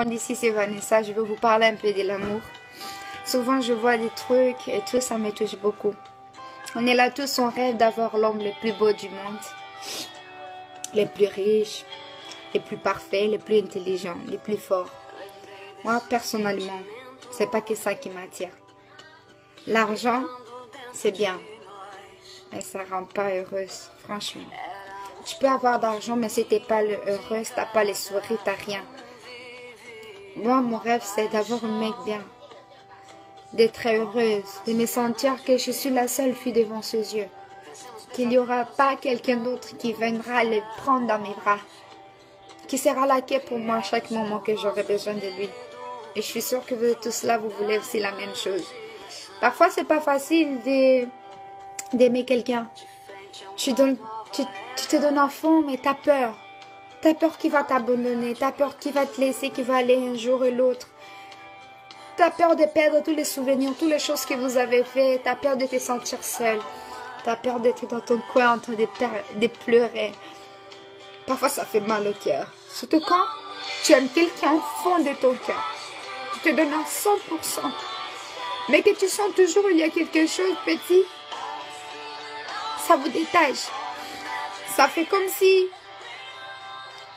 Ici c'est Vanessa, je vais vous parler un peu de l'amour. Souvent je vois des trucs et tout ça me touche beaucoup. On est là tous, on rêve d'avoir l'homme le plus beau du monde. Les plus riches, les plus parfaits, les plus intelligents, les plus forts. Moi personnellement, c'est pas que ça qui m'attire. L'argent, c'est bien, mais ça rend pas heureuse, franchement. Tu peux avoir d'argent, mais si t'es pas heureuse, t'as pas les sourires, t'as rien. Moi, mon rêve, c'est d'avoir un mec bien, d'être heureuse, de me sentir que je suis la seule fille devant ses yeux, qu'il n'y aura pas quelqu'un d'autre qui viendra le prendre dans mes bras, qui sera là que pour moi à chaque moment que j'aurai besoin de lui. Et je suis sûre que vous tous là, vous voulez aussi la même chose. Parfois, c'est pas facile d'aimer quelqu'un. Tu te donnes à fond, mais t'as peur. T'as peur qu'il va t'abandonner, t'as peur qu'il va te laisser, qu'il va aller un jour et l'autre. T'as peur de perdre tous les souvenirs, toutes les choses que vous avez faites. T'as peur de te sentir seule. T'as peur d'être dans ton coin en train de pleurer. Parfois, ça fait mal au cœur. Surtout quand tu aimes quelqu'un au fond de ton cœur. Tu te donnes à 100%. Mais que tu sens toujours il y a quelque chose petit. Ça vous détache. Ça fait comme si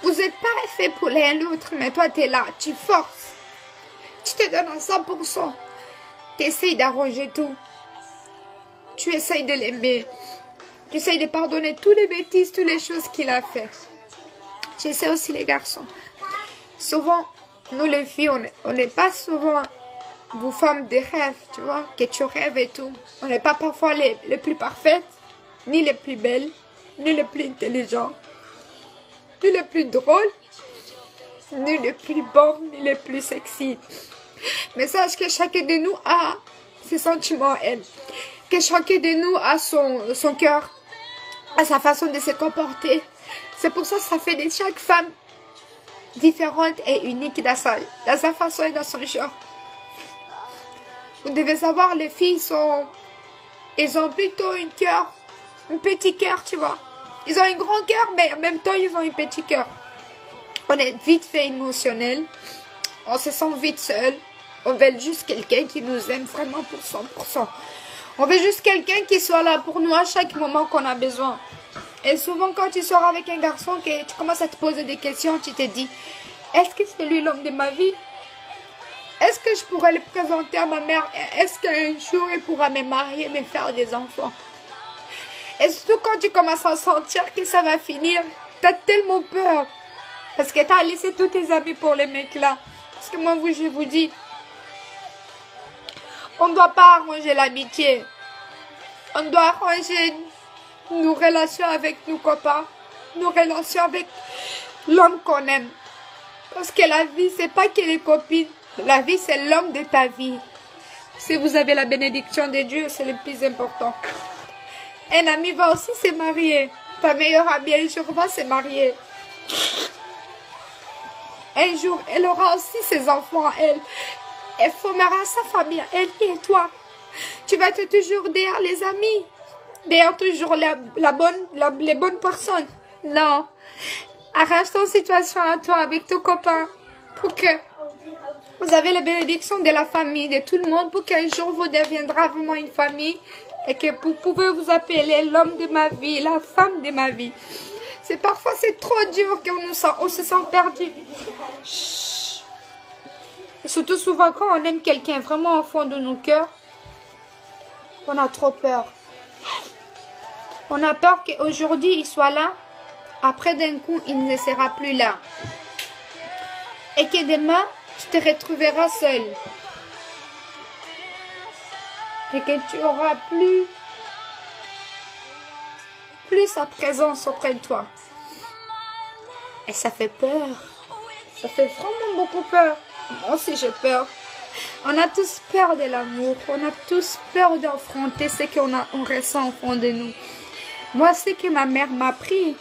vous n'êtes pas fait pour l'un l'autre, mais toi, tu es là, tu forces. Tu te donnes à 100%. Tu essayes d'arranger tout. Tu essayes de l'aimer. Tu essayes de pardonner toutes les bêtises, toutes les choses qu'il a fait. Je sais aussi les garçons. Souvent, nous les filles, on n'est pas souvent vous femmes de rêve, tu vois, que tu rêves et tout. On n'est pas parfois les plus parfaites, ni les plus belles, ni les plus intelligentes, ni les plus drôles, ni les plus bonnes, ni les plus sexy. Mais sache que chacun de nous a ses sentiments, elle. Que chacun de nous a son cœur, a sa façon de se comporter. C'est pour ça que ça fait de chaque femme différente et unique dans sa façon et dans son genre. Vous devez savoir, les filles ils ont plutôt un petit cœur, tu vois. Ils ont un grand cœur, mais en même temps, ils ont un petit cœur. On est vite fait émotionnel. On se sent vite seul. On veut juste quelqu'un qui nous aime vraiment pour 100%. On veut juste quelqu'un qui soit là pour nous à chaque moment qu'on a besoin. Et souvent, quand tu sors avec un garçon, que tu commences à te poser des questions, tu te dis, est-ce que c'est lui l'homme de ma vie? Est-ce que je pourrais le présenter à ma mère? Est-ce qu'un jour, il pourra me marier, me faire des enfants? Et surtout quand tu commences à sentir que ça va finir, tu as tellement peur. Parce que tu as laissé tous tes amis pour les mecs là. Parce que moi, je vous dis, on ne doit pas arranger l'amitié. On doit arranger nos relations avec nos copains, nos relations avec l'homme qu'on aime. Parce que la vie, c'est pas que les copines. La vie, c'est l'homme de ta vie. Si vous avez la bénédiction de Dieu, c'est le plus important. Un ami va aussi se marier. Ta meilleure amie, un jour, va se marier. Un jour, elle aura aussi ses enfants à elle. Elle formera sa famille, elle et toi. Tu vas être toujours derrière les amis. Derrière toujours les bonnes personnes. Non. Arrange ton situation à toi avec ton copain. Pour que vous avez la bénédiction de la famille, de tout le monde. Pour qu'un jour vous deviendrez vraiment une famille. Et que vous pouvez vous appeler l'homme de ma vie, la femme de ma vie. Parfois c'est trop dur qu'on se sent perdu. Chut. Surtout souvent quand on aime quelqu'un vraiment au fond de nos cœurs, on a trop peur. On a peur qu'aujourd'hui il soit là, après d'un coup il ne sera plus là. Et que demain tu te retrouveras seul. Et que tu auras plus sa présence auprès de toi. Et ça fait peur. Ça fait vraiment beaucoup peur. Moi aussi j'ai peur. On a tous peur de l'amour. On a tous peur d'affronter ce qu'on ressent au fond de nous. Moi, ce que ma mère m'a appris,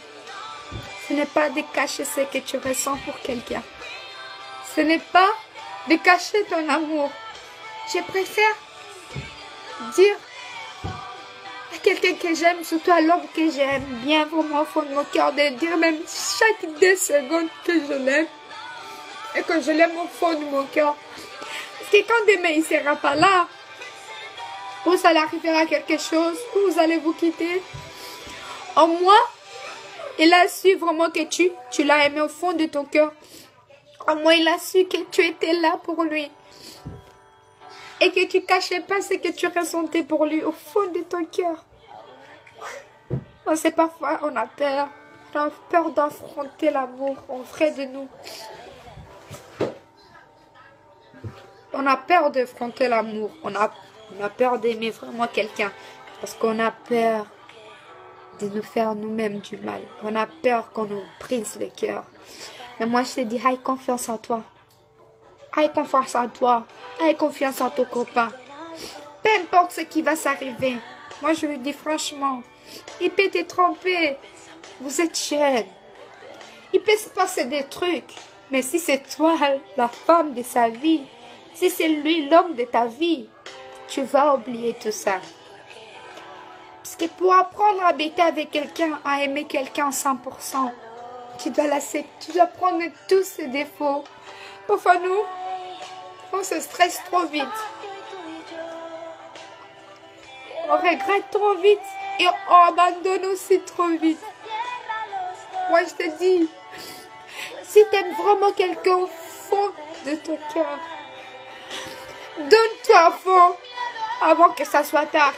ce n'est pas de cacher ce que tu ressens pour quelqu'un. Ce n'est pas de cacher ton amour. Je préfère dire à quelqu'un que j'aime, surtout à l'homme que j'aime bien vraiment au fond de mon cœur, de dire même chaque 2 secondes que je l'aime et que je l'aime au fond de mon cœur. Parce que quand demain il ne sera pas là, ou ça arrivera quelque chose, ou vous allez vous quitter, en moi, il a su vraiment que tu l'as aimé au fond de ton cœur. En moi, il a su que tu étais là pour lui. Et que tu cachais pas ce que tu ressentais pour lui au fond de ton cœur. On sait parfois, on a peur d'affronter l'amour en vrai de nous. On a peur d'affronter l'amour. On a peur d'aimer vraiment quelqu'un. Parce qu'on a peur de nous faire nous-mêmes du mal. On a peur qu'on nous brise le cœur. Mais moi, je te dis, aie confiance en toi. Aie confiance en toi. Aie confiance en ton copain. Peu importe ce qui va s'arriver. Moi, je le dis franchement. Il peut te tromper. Vous êtes jeune. Il peut se passer des trucs. Mais si c'est toi, la femme de sa vie, si c'est lui, l'homme de ta vie, tu vas oublier tout ça. Parce que pour apprendre à habiter avec quelqu'un, à aimer quelqu'un 100%, tu dois prendre tous ses défauts. Parfois, nous, on se stresse trop vite. On regrette trop vite et on abandonne aussi trop vite. Moi, je te dis, si tu aimes vraiment quelqu'un au fond de ton cœur, donne-toi à fond avant que ça soit tard.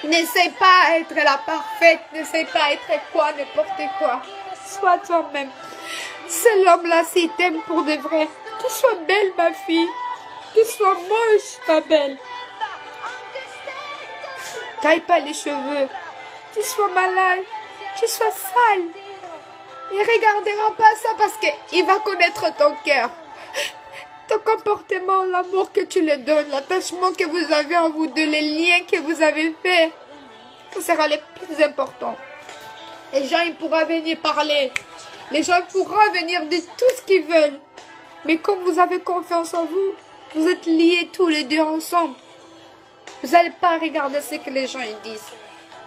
N'essaie pas d'être la parfaite, n'essaie pas d'être quoi, n'importe quoi. Sois toi-même. C'est l'homme-là, s'il t'aime pour de vrai. Que sois belle, ma fille. Que sois moche, ma belle. Taille pas les cheveux. Tu sois malade. Tu sois sale. Il ne regardera pas ça parce qu'il va connaître ton cœur. Ton comportement, l'amour que tu lui donnes, l'attachement que vous avez en vous deux, les liens que vous avez faits. Ce sera le plus important. Les gens, ils pourront venir parler. Les gens pourront venir dire tout ce qu'ils veulent. Mais comme vous avez confiance en vous, vous êtes liés tous les deux ensemble. Vous n'allez pas regarder ce que les gens ils disent.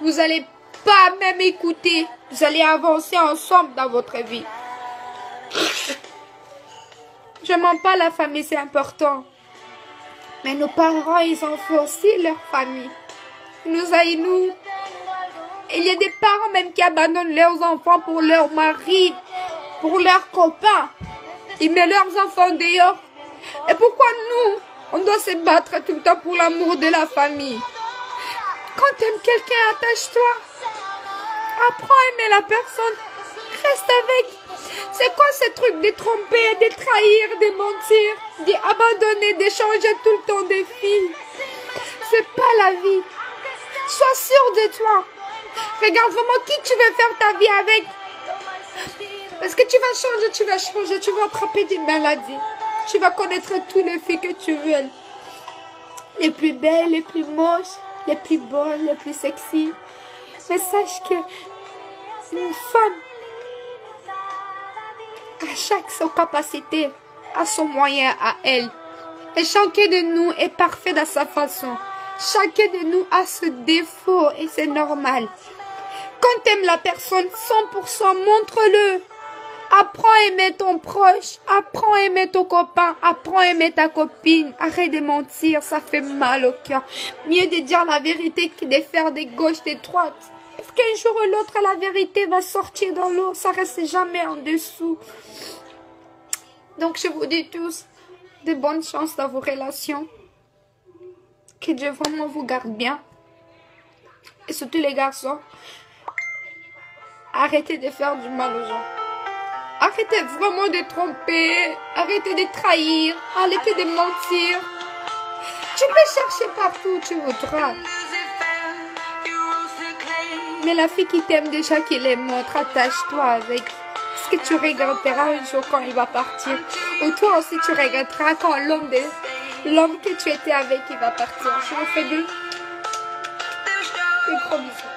Vous n'allez pas même écouter. Vous allez avancer ensemble dans votre vie. Je mens pas, la famille c'est important. Mais nos parents, ils en font aussi leur famille. Nous. Il y a des parents même qui abandonnent leurs enfants pour leur mari, pour leurs copains. Ils mettent leurs enfants dehors. Et pourquoi nous, on doit se battre tout le temps pour l'amour de la famille? Quand tu aimes quelqu'un, attache-toi. Apprends à aimer la personne. Reste avec. C'est quoi ce truc de tromper, de trahir, de mentir, d'abandonner, d'échanger tout le temps des filles? C'est pas la vie. Sois sûr de toi. Regarde vraiment qui tu veux faire ta vie avec. Parce que tu vas changer, tu vas attraper des maladies. Tu vas connaître tous les filles que tu veux. Les plus belles, les plus moches, les plus bonnes, les plus sexy. Mais sache que une femme, à chaque son capacité, a son moyen à elle. Et chacun de nous est parfait dans sa façon. Chacun de nous a ce défaut et c'est normal. Quand tu aimes la personne 100%, montre-le. Apprends à aimer ton proche, apprends à aimer ton copain, apprends à aimer ta copine. Arrête de mentir, ça fait mal au cœur. Mieux de dire la vérité que de faire des gauches, des droites. Parce qu'un jour ou l'autre, la vérité va sortir dans l'eau, ça reste jamais en dessous. Donc je vous dis tous, de bonnes chances dans vos relations. Que Dieu vraiment vous garde bien. Et surtout les garçons, arrêtez de faire du mal aux gens. Arrêtez vraiment de tromper, arrêtez de trahir, arrêtez de mentir. Tu peux chercher partout où tu voudras. Mais la fille qui t'aime déjà, qui les montre, attache-toi avec. Parce que tu regretteras un jour quand il va partir. Ou toi aussi tu regretteras quand l'homme que tu étais avec, il va partir. Je vous fais des gros bisous.